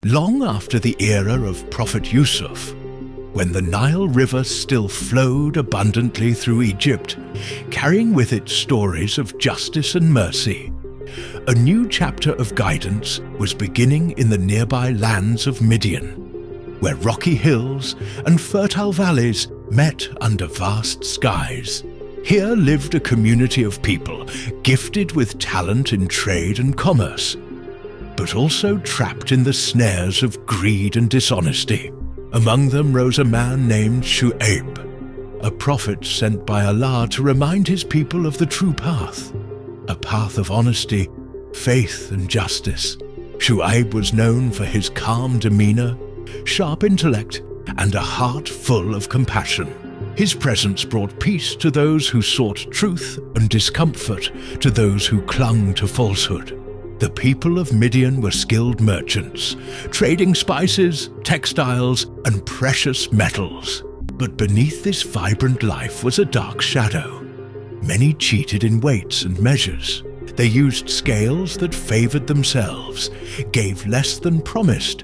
Long after the era of Prophet Yusuf, when the Nile River still flowed abundantly through Egypt, carrying with it stories of justice and mercy, a new chapter of guidance was beginning in the nearby lands of Madyan, where rocky hills and fertile valleys met under vast skies. Here lived a community of people gifted with talent in trade and commerce, but also trapped in the snares of greed and dishonesty. Among them rose a man named Shu'ayb, a prophet sent by Allah to remind his people of the true path, a path of honesty, faith and justice. Shu'ayb was known for his calm demeanor, sharp intellect, and a heart full of compassion. His presence brought peace to those who sought truth and discomfort to those who clung to falsehood. The people of Madyan were skilled merchants, trading spices, textiles, and precious metals. But beneath this vibrant life was a dark shadow. Many cheated in weights and measures. They used scales that favored themselves, gave less than promised,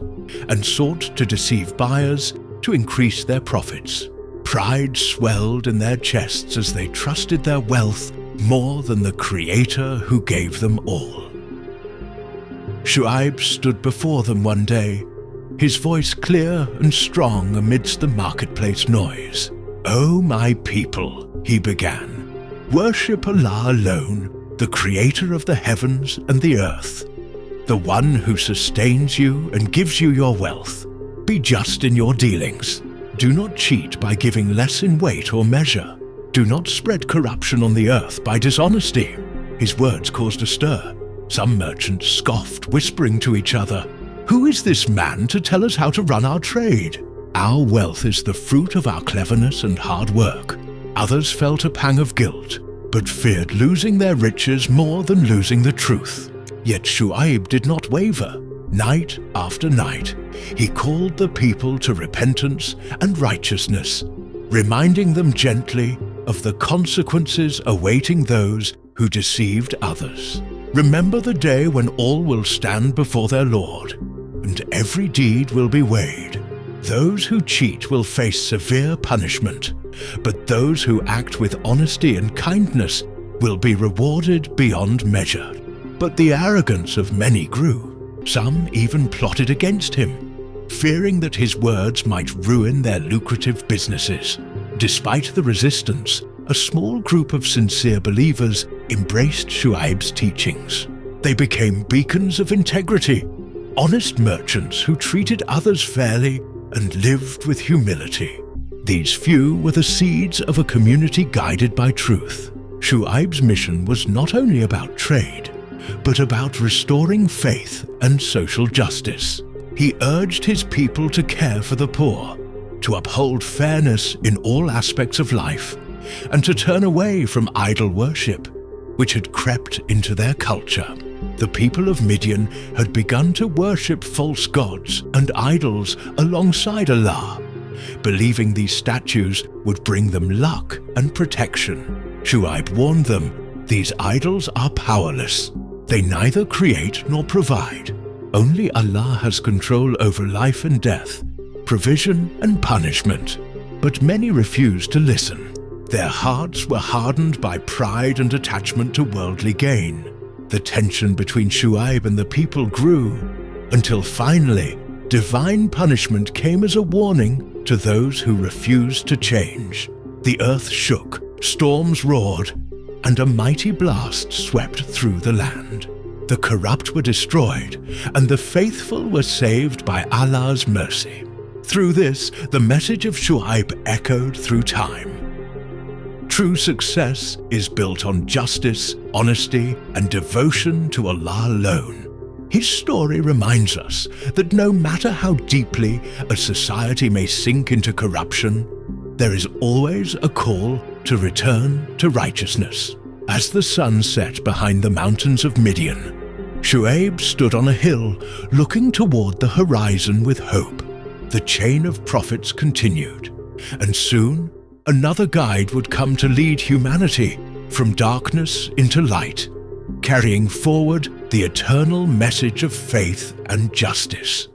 and sought to deceive buyers to increase their profits. Pride swelled in their chests as they trusted their wealth more than the Creator who gave them all. Shu'ayb stood before them one day, his voice clear and strong amidst the marketplace noise. "O my people," he began, "worship Allah alone, the Creator of the heavens and the earth, the one who sustains you and gives you your wealth. Be just in your dealings. Do not cheat by giving less in weight or measure. Do not spread corruption on the earth by dishonesty." His words caused a stir. Some merchants scoffed, whispering to each other, "Who is this man to tell us how to run our trade? Our wealth is the fruit of our cleverness and hard work." Others felt a pang of guilt, but feared losing their riches more than losing the truth. Yet Shu'ayb did not waver. Night after night, he called the people to repentance and righteousness, reminding them gently of the consequences awaiting those who deceived others. Remember the day when all will stand before their Lord, and every deed will be weighed. Those who cheat will face severe punishment, but those who act with honesty and kindness will be rewarded beyond measure. But the arrogance of many grew. Some even plotted against him, fearing that his words might ruin their lucrative businesses. Despite the resistance, a small group of sincere believers embraced Shu'ayb's teachings. They became beacons of integrity, honest merchants who treated others fairly and lived with humility. These few were the seeds of a community guided by truth. Shu'ayb's mission was not only about trade, but about restoring faith and social justice. He urged his people to care for the poor, to uphold fairness in all aspects of life, and to turn away from idol worship, which had crept into their culture. The people of Madyan had begun to worship false gods and idols alongside Allah, believing these statues would bring them luck and protection. Shu'ayb warned them, "These idols are powerless. They neither create nor provide. Only Allah has control over life and death, provision and punishment." But many refused to listen. Their hearts were hardened by pride and attachment to worldly gain. The tension between Shu'ayb and the people grew, until finally, divine punishment came as a warning to those who refused to change. The earth shook, storms roared, and a mighty blast swept through the land. The corrupt were destroyed, and the faithful were saved by Allah's mercy. Through this, the message of Shu'ayb echoed through time. True success is built on justice, honesty, and devotion to Allah alone. His story reminds us that no matter how deeply a society may sink into corruption, there is always a call to return to righteousness. As the sun set behind the mountains of Madyan, Shu'ayb stood on a hill looking toward the horizon with hope. The chain of prophets continued, and soon another guide would come to lead humanity from darkness into light, carrying forward the eternal message of faith and justice.